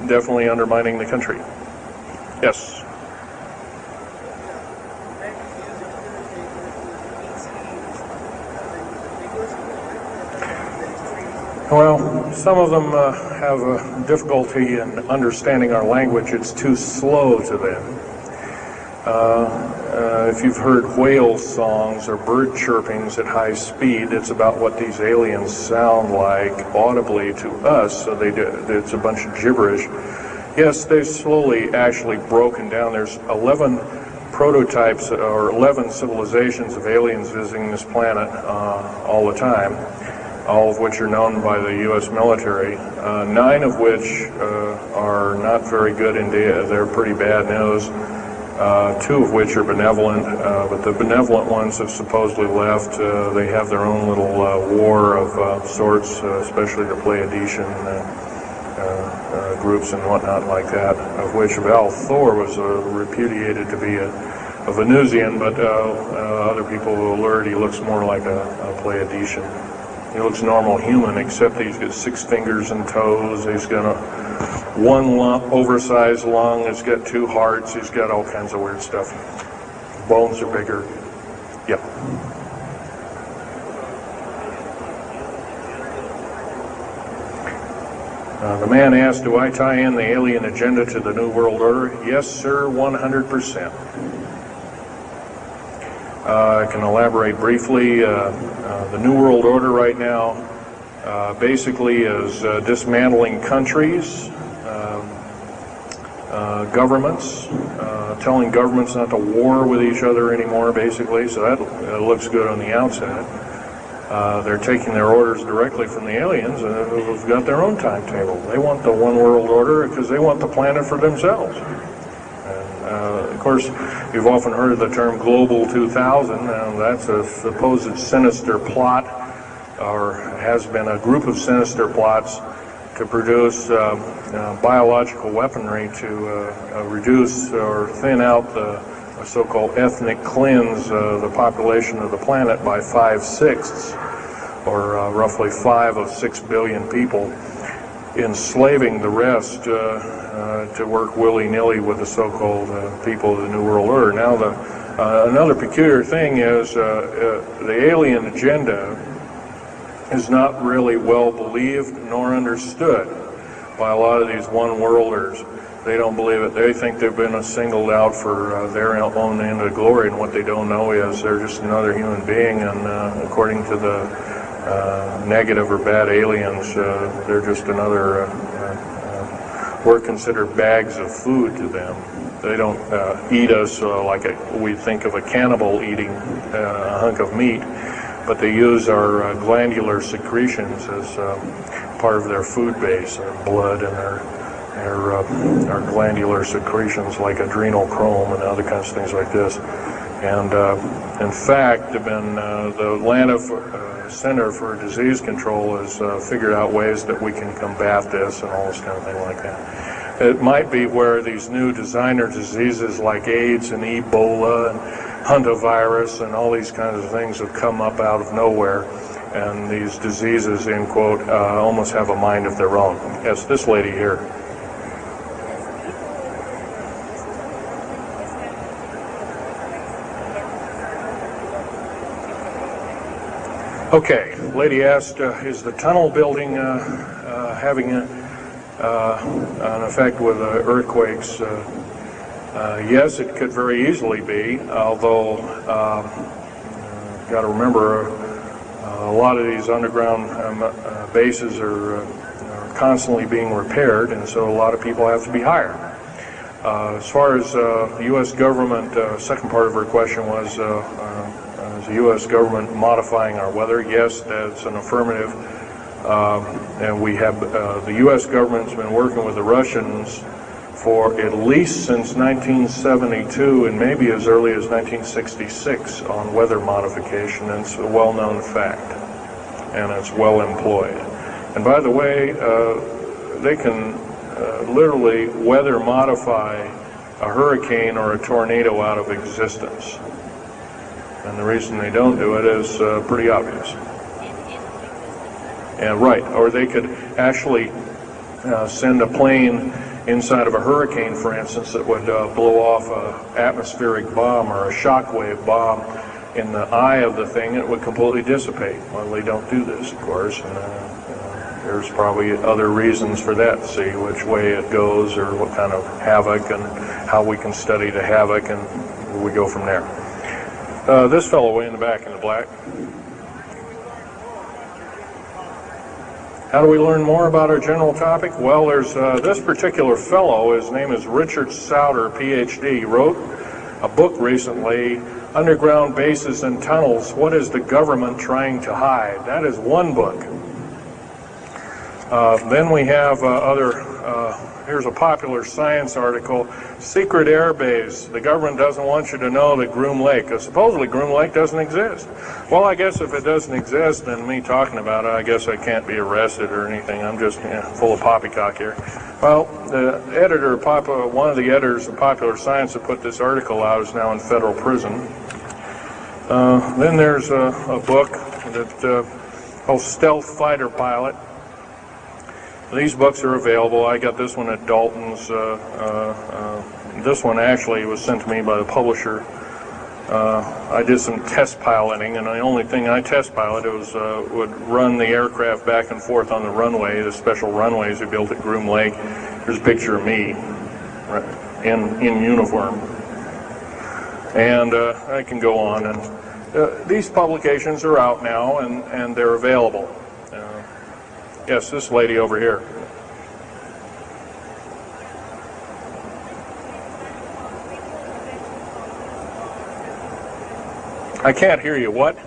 definitely undermining the country. Yes. Well, some of them have a difficulty in understanding our language. It's too slow to them. If you've heard whale songs or bird chirpings at high speed, it's about what these aliens sound like audibly to us, so it's a bunch of gibberish. Yes, they've slowly actually broken down. There's 11 prototypes or 11 civilizations of aliens visiting this planet all the time, all of which are known by the U.S. military, 9 of which are not very good indeed. They're pretty bad news. 2 of which are benevolent, but the benevolent ones have supposedly left. They have their own little war of sorts, especially the Pleiadian groups and whatnot like that, of which Val Thor was repudiated to be a Venusian, but other people will alert he looks more like a Pleiadian. He looks normal human, except he's got 6 fingers and toes. He's got one oversized lung. He's got 2 hearts. He's got all kinds of weird stuff. Bones are bigger. Yep. The man asked, do I tie in the alien agenda to the New World Order? Yes, sir, 100%. I can elaborate briefly. The New World Order right now basically is dismantling countries, governments, telling governments not to war with each other anymore, basically, so that looks good on the outset. They're taking their orders directly from the aliens who've got their own timetable. They want the one world order because they want the planet for themselves. And, of course, you've often heard of the term Global 2000, and that's a supposed sinister plot, or has been a group of sinister plots to produce biological weaponry to reduce or thin out the so-called ethnic cleanse the population of the planet by 5/6, or roughly 5 of 6 billion people, enslaving the rest to work willy-nilly with the so-called people of the New World Order. Now, another peculiar thing is the alien agenda is not really well believed nor understood by a lot of these one-worlders. They don't believe it. They think they've been singled out for their own end of glory, and what they don't know is they're just another human being, and according to the negative or bad aliens, they're just another, we're considered bags of food to them. They don't eat us like we think of a cannibal eating a hunk of meat, but they use our glandular secretions as part of their food base, their blood and our glandular secretions like adrenochrome and other kinds of things like this. And in fact, the Atlanta Center for Disease Control has figured out ways that we can combat this and all this kind of thing like that. It might be where these new designer diseases like AIDS and Ebola and hantavirus and all these kinds of things have come up out of nowhere, and these diseases, end quote, almost have a mind of their own. Yes, this lady here. Okay, lady asked, is the tunnel building having an effect with earthquakes? Yes, it could very easily be, although got to remember a lot of these underground bases are constantly being repaired, and so a lot of people have to be hired. As far as the U.S. government, second part of her question was, is the U.S. government modifying our weather? Yes, that's an affirmative. And we have, the U.S. government's been working with the Russians for at least since 1972 and maybe as early as 1966 on weather modification, and it's a well-known fact, and it's well employed. And by the way, they can literally weather modify a hurricane or a tornado out of existence. And the reason they don't do it is pretty obvious. And right, or they could actually send a plane inside of a hurricane, for instance, that would blow off an atmospheric bomb or a shockwave bomb in the eye of the thing, and it would completely dissipate. Well, they don't do this, of course, and there's probably other reasons for that, to see which way it goes or what kind of havoc and how we can study the havoc, and we go from there. This fellow way in the back in the black. How do we learn more about our general topic? Well, there's this particular fellow, his name is Richard Souter, PhD, wrote a book recently, Underground Bases and Tunnels, What is the Government Trying to Hide? That is one book. Then we have here's a popular science article, Secret Air Base. The government doesn't want you to know that Groom Lake, supposedly Groom Lake doesn't exist. Well, I guess if it doesn't exist, then me talking about it, I guess I can't be arrested or anything. I'm just full of poppycock here. Well, the editor, one of the editors of Popular Science that put this article out is now in federal prison. Then there's a book that called Stealth Fighter Pilot. These books are available. I got this one at Dalton's. This one actually was sent to me by the publisher. I did some test piloting, and the only thing I test piloted was would run the aircraft back and forth on the runway, the special runways we built at Groom Lake. Here's a picture of me in uniform. And I can go on. And these publications are out now, and they're available. Yes, this lady over here. I can't hear you. What?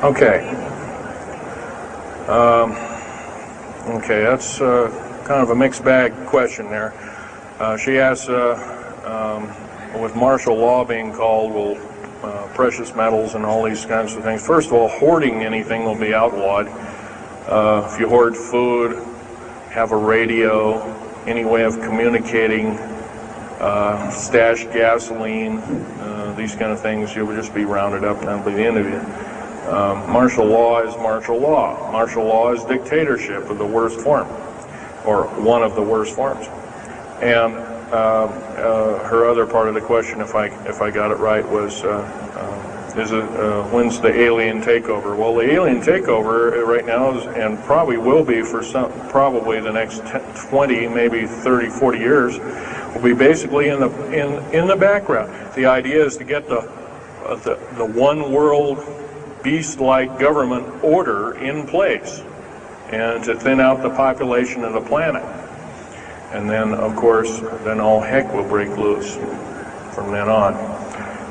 Okay. Okay, that's kind of a mixed bag question there. She asks, with martial law being called, will precious metals and all these kinds of things. First of all, hoarding anything will be outlawed. If you hoard food, have a radio, any way of communicating, stash gasoline, these kind of things, you will just be rounded up and that'll be the end of you. Martial law is martial law. Martial law is dictatorship of the worst form, or one of the worst forms. And her other part of the question, if I got it right, was when's the alien takeover? Well, the alien takeover right now is, and probably will be for probably the next 20, maybe 30, 40 years, will be basically in the background. The idea is to get the one world beast-like government order in place, and to thin out the population of the planet. And then, of course, then all heck will break loose from then on.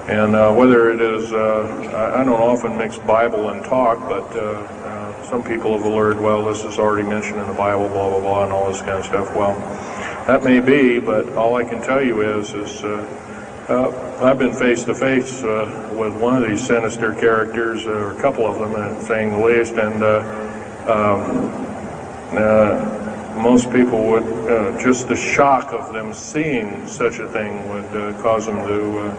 And whether it is, I don't often mix Bible and talk, but some people have learned, well, this is already mentioned in the Bible, blah, blah, blah, and all this kind of stuff. Well, that may be, but all I can tell you is I've been face to face with one of these sinister characters, or a couple of them, saying the least, and most people would, just the shock of them seeing such a thing would cause them to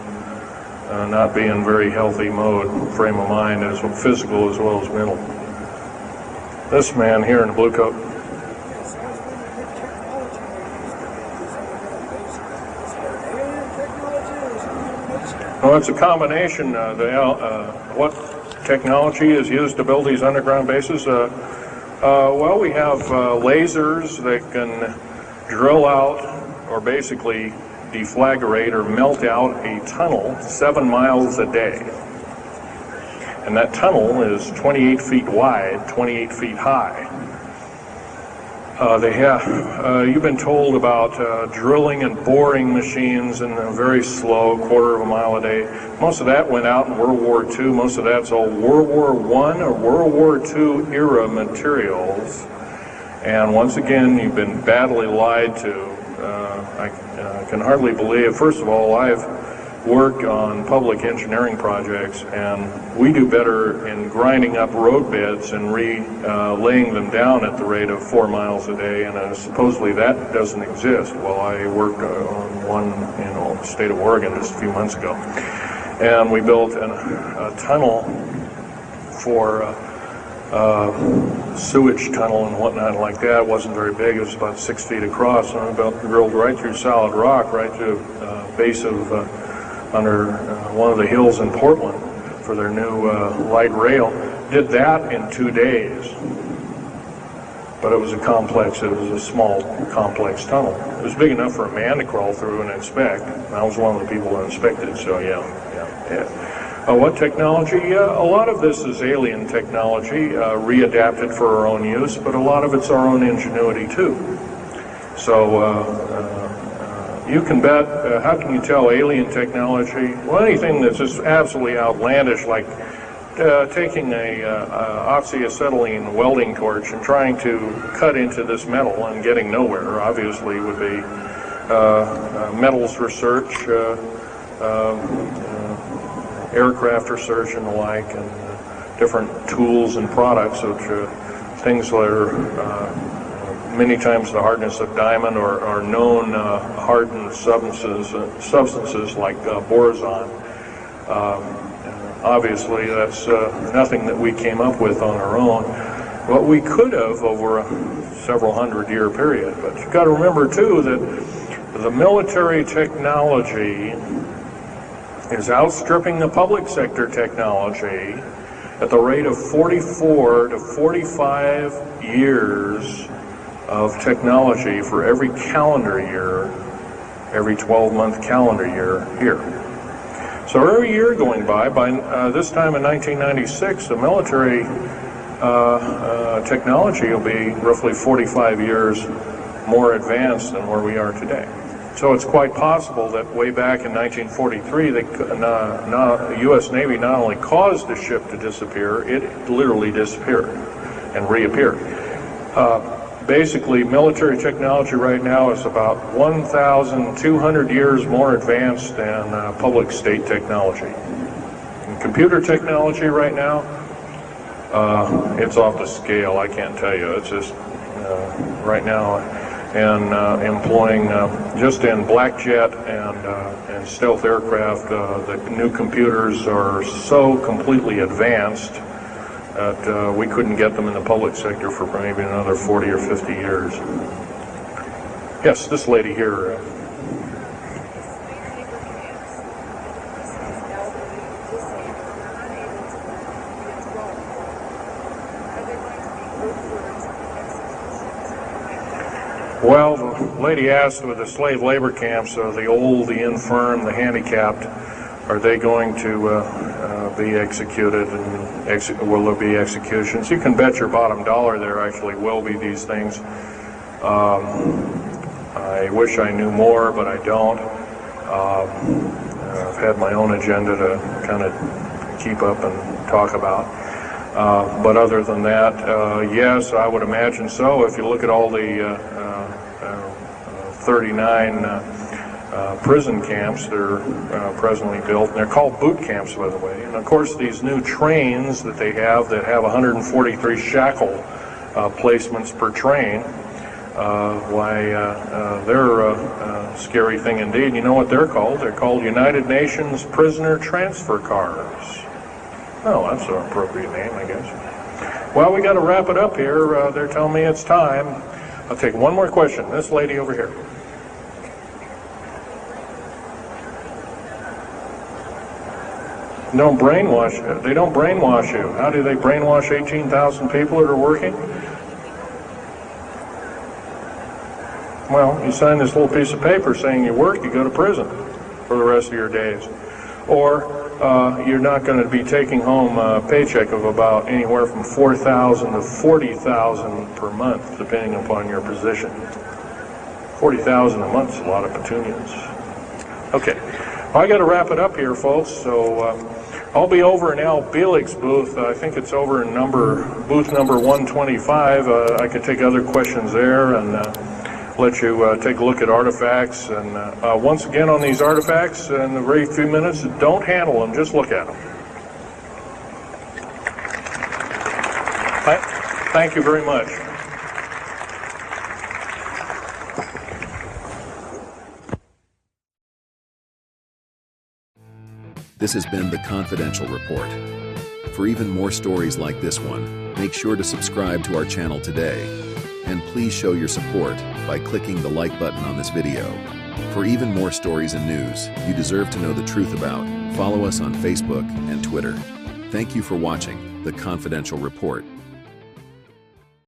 not be in very healthy mode, frame of mind, as physical as well as mental. This man here in the blue coat. Well, it's a combination. What technology is used to build these underground bases? Well, we have lasers that can drill out, or basically deflagrate or melt out a tunnel 7 miles a day. And that tunnel is 28 feet wide, 28 feet high. You've been told about drilling and boring machines in a very slow, quarter of a mile a day. Most of that went out in World War II. Most of that's all World War I or World War II era materials. And once again, you've been badly lied to. I can hardly believe, first of all, I've worked on public engineering projects, and we do better in grinding up road beds and laying them down at the rate of 4 miles a day, and supposedly that doesn't exist. Well, I worked on one in the state of Oregon just a few months ago, and we built a tunnel for sewage tunnel and whatnot like that. It wasn't very big. It was about 6 feet across, and we drilled right through solid rock, right to base of under one of the hills in Portland for their new light rail. Did that in 2 days. But it was a complex, it was a small, complex tunnel. It was big enough for a man to crawl through and inspect. I was one of the people who inspected, so yeah. What technology? A lot of this is alien technology, readapted for our own use, but a lot of it's our own ingenuity too. So you can bet, how can you tell alien technology? Well, anything that's just absolutely outlandish, like taking a oxyacetylene welding torch and trying to cut into this metal and getting nowhere, obviously would be metals research, aircraft research and the like, and different tools and products, which things that are many times the hardness of diamond, or known hardened substances like boron. Obviously, that's nothing that we came up with on our own. What we could have over a several hundred-year period. But you've got to remember, too, that the military technology is outstripping the public sector technology at the rate of 44 to 45 years of technology for every calendar year, every 12-month calendar year here. So every year going by this time in 1996, the military technology will be roughly 45 years more advanced than where we are today. So it's quite possible that way back in 1943, the U.S. Navy not only caused the ship to disappear, it literally disappeared and reappeared. Basically, military technology right now is about 1,200 years more advanced than public state technology. And computer technology right now, it's off the scale, I can't tell you. It's just right now, and employing just in black jet and stealth aircraft, the new computers are so completely advanced that we couldn't get them in the public sector for maybe another 40 or 50 years. Yes, this lady here. Well, the lady asked with the slave labor camps, the old, the infirm, the handicapped, are they going to be executed, and will there be executions? You can bet your bottom dollar there actually will be these things. I wish I knew more, but I don't. I've had my own agenda to kind of keep up and talk about. But other than that, yes, I would imagine so. If you look at all the 39 prison camps that are presently built, and they're called boot camps, by the way. And of course, these new trains that they have that have 143 shackle placements per train, they're a scary thing indeed. You know what they're called? They're called United Nations Prisoner Transfer Cars. Oh, that's an appropriate name, I guess. Well, we got to wrap it up here. They're telling me it's time. I'll take one more question. This lady over here. Don't brainwash you. They don't brainwash you. How do they brainwash 18,000 people that are working? Well, you sign this little piece of paper saying you work, you go to prison for the rest of your days. Or you're not going to be taking home a paycheck of about anywhere from $4,000 to $40,000 per month, depending upon your position. $40,000 a month is a lot of petunias. Okay, well, I got to wrap it up here, folks. So I'll be over in Al Bielig's booth. I think it's over in booth number 125. I could take other questions there and let you take a look at artifacts. And once again on these artifacts, in a very few minutes, don't handle them, just look at them. Thank you very much. This has been The Confidential Report. For even more stories like this one, make sure to subscribe to our channel today. And please show your support by clicking the like button on this video. For even more stories and news you deserve to know the truth about, follow us on Facebook and Twitter. Thank you for watching The Confidential Report.